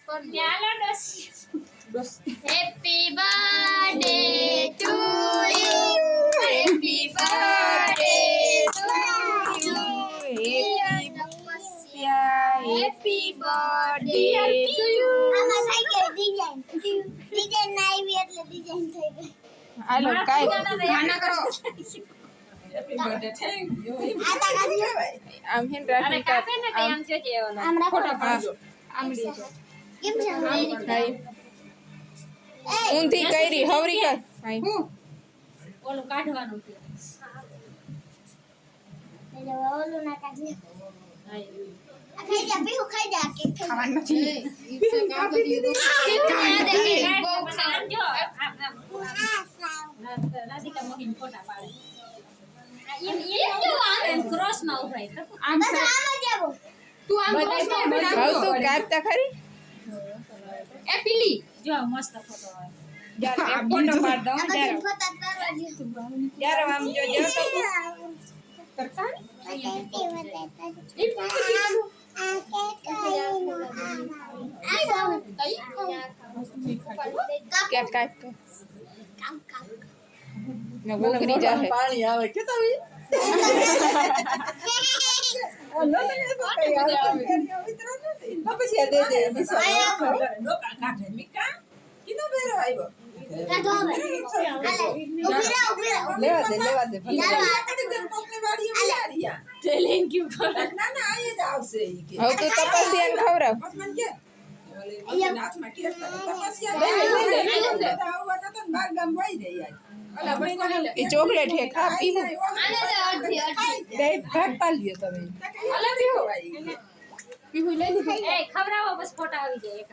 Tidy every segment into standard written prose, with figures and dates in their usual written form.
Happy birthday to you. Happy birthday to you. Happy birthday to you. આમાં થઈ ગઈ design ના આવી એટલે ડિઝાઇન થઈ ગઈ. હાલો કાઈ ખાના કરો. હેપી બર્થડે થેન્ક યુ આતા કાઢી આમ હેન રાખી કા આમ રાખો પાડજો આમ લીજો. કેમ છે ભાઈ ઊંધી કરી હવરી કર ભાઈ ઓલું કાઢવાનું છે એટલે ઓલું ના કાઢી. ખાઈ જા પીહુ ખાઈ જા કે ખાવાનું નથી. રાધિકા મોહીન ફોટા પાડે એમ ક્રોસ માં ઉભરાય આમ આમ જ આવો તું આમ ક્રોસ માં હવે તો કાપતા ખરી એ પીલી જો મસ્ત ફોટો આવે યાર એક ફોટો પાડ દઉં આ બધી યાર ફોટા કરવા દે. યાર આમ જો જો તો કે કાપ ને ઉકરી જાહે પાણી આવે કે તવી પછી દે દે ડોકા કાઢે મિકા કિનો બેરો આવ્યો લેવા દે કોકની વાડી આરિયા થેન્ક યુ ના ના આયે જ આવશે ઈ કે હવે તું તપસ્યાને ખવરાવ મન કે ઓલે નાચમાં કે તપસ્યા આવવાના તો બાર ગામ વઈ રહી આજ એ ચોકલેટ હે ખા પીવું દે ભાગ પાલ્યો તમે અલા પીવો પીવું લઈ લીધું એ ખવરાવો બસ ફોટા આવી જાય એક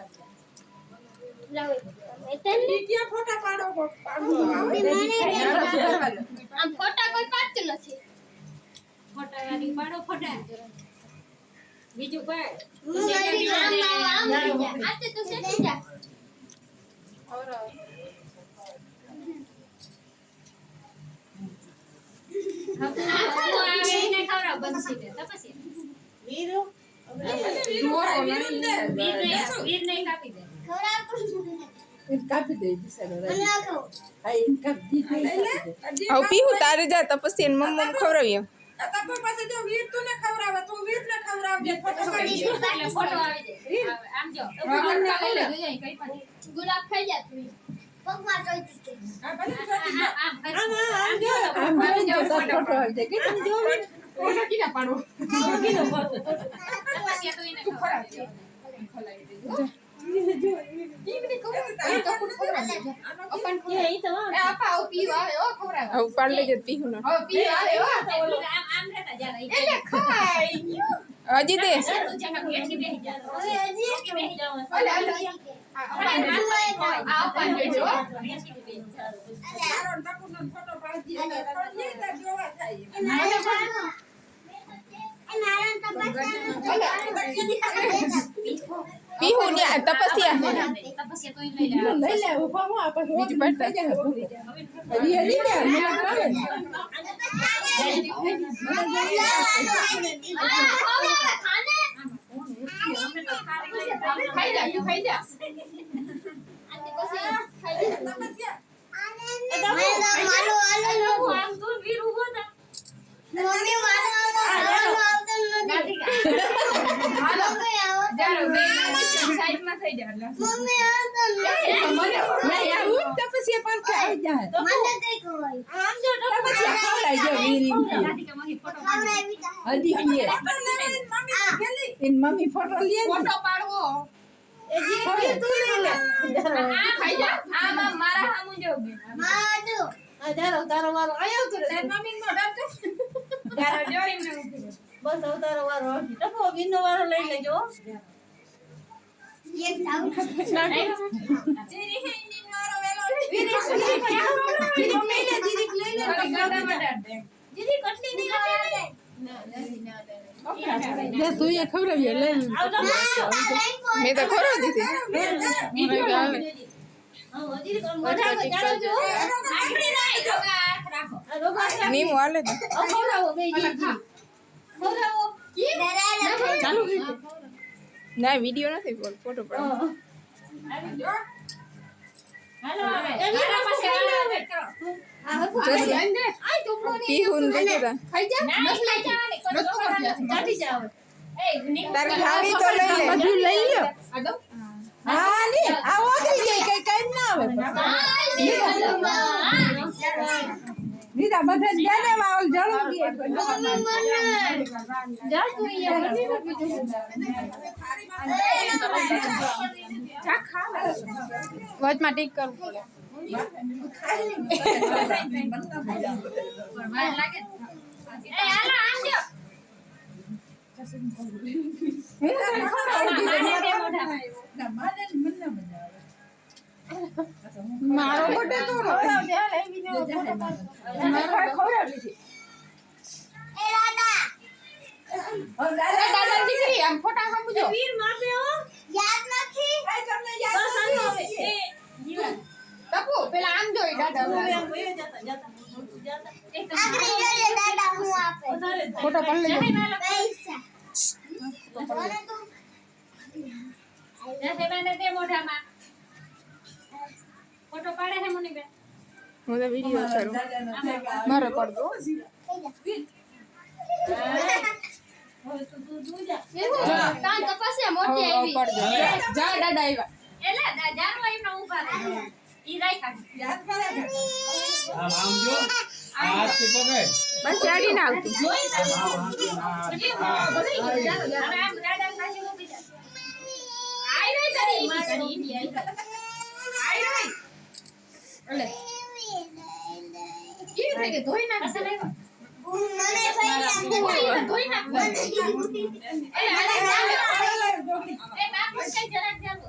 જ ઈ ક્યાં ફોટા પાડો આમ ફોટા કોઈ પાડતું નથી. ફોટા વાળી પાડો ફોટા બીજું કોઈ આમ આતે તો સેટી જા. એને ખવરાવ બંસી દે તપસી વીર નહીં કાપી દે ખવડાવ પણ કાપી દે બિચારો મને ના ખાવ. આ ઇન કાપી દે હવે પીવું તારે જા તપસ્યાને મમ્મ ખવરાવીએ તાપો પાસે જો વીર તુને ખવરાવે તું વીર ને ખવરાવજે ફોટો પાડી દે એટલે ફોટો આવી જાય આમ જો ગુલાબ ખાઈ જા તું. પગમાં ટોઈ દીધે. આ ભલે આમ ફોટો આવી જાય કે તમે જો ફોટો કીના પાડો તપસ્યા તો એને ખવડાવજે હવે પાડ લેજે પીવું ને આમ રહેતા જા હજી દે તું જગા બેઠી બેહી જા બેહી જાવ આરો ટકુનો ફોટો પાડી દે પડીએ તો જોવા થાય પીવું ને આ તપસ્યા તપસ્યા તો લઈ લે લઈ લે ઉભા હો આપણે બીજું પડતા હરી હરી ને મને ભાવે ખાઈ જા તું ખાઈ જા આમ તું વીર ઉભો થા સાઈડમાં થઈ જા તપસ્યા પર ખાઈ જાય આમ જો તપસ્યા ખવડાઈ જો વીરી રાધિકા મહી ફોટો હજી કીએ ઇન મમ્મી ફોટો લે ફોટો પાડવો એ જી તું લઈ લે આ ખાઈ જા આમ મારા સામું જો તારો વારો આયો તો તાર મમ્મી નો ડબ તારો જોઈ ને ઉભી બસ તારો વારો ટકો વિનો વારો લઈ લેજો એક જાવ જેરી હે ઇન્ડિયન મારો વેલો વીરી મમ્મી ને દીદી લઈ લે ગડા મટાડ દે દીદી કટલી નહીં કાપે લે તું એ ખવડાવી લે મેં તો ખવરાવી દીધી નીમું હાલે તો ખવડાવો બે જી ખવડાવો ચાલુ ના વિડીયો નથી ફોટો પાડો હાલો હવે ગાડા પાસે ગાડા વેટ કરો પીહુન દીધું તા ના લઈ જવાની ચાટી જાવ એ તાર ખાવી તો લઈ લે બધું લઈ લ્યો હા ની આ ઓગળી જાય કઈ કામ ના આવે નીતા બધે જાને વાવલ જળું દીએ જા તું જા ખાવા વચમાં ટીક કરવું પડે વાર લાગે એ હાલો આમ જો મારો મોટે તો દાદા દીકરી આમ ફોટા સામુજો વીર માપે હો યાદ નથી બસ આનો હવે એ જીવન તપુ પેલા આમ જોઈ દાદા આગળ જોઈએ દાદા હું આપે ફોટો પણ લઈ પૈસા તે મોઢામાં ફોટો પાડે હે મુની બેન હું તો વિડીયો કરું મારો પડદો કાન તપાસે મોટી આવી પડદો જા દાદા આવ્યા એલા જાનવા એમનો ઊભા રહે ઈ રાખ્યા યાદ કરે આમ જો હાથથી પકડ બસ ચાડી ના આવતું જોઈ હવે આમ દાદા પાસે ઊભી જા આઈ રહી તારી મારી ઇન્ડિયા આઈ રહી એટલે ઈ થઈ કે ધોઈ નાખ અસલ આવ્યો મને ભાઈ ધોઈ નાખ એ બાપુ કઈ જરાક જાગો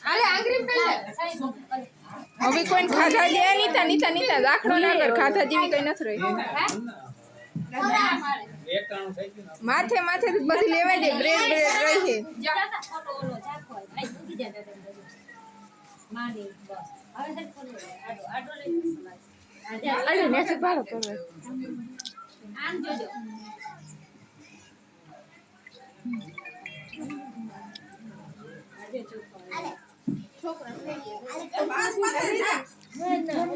આલે આંગળી પેલે હવે કોઈ ખાધા દે નીતા નીતા નીતા દાખલો ના કર ખાધા જેવી કઈ નથી રહી એક ટાણું થઈ ગયું ને માથે માથે બધી લેવાય દે બ્રેડ બ્રેડ રહી છે જાતા ફોટો ઓલો ચાખો આઈ દુખી જતા તેમ માડી બસ હવે સર ફોટો આડો આડો લઈ સમાજ અરે નેસે ભાડો કરો આમ જોજો આજે ચૂપ છોકરા ચાલો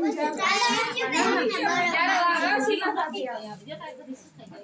આ સીલા બાકી જતા કરી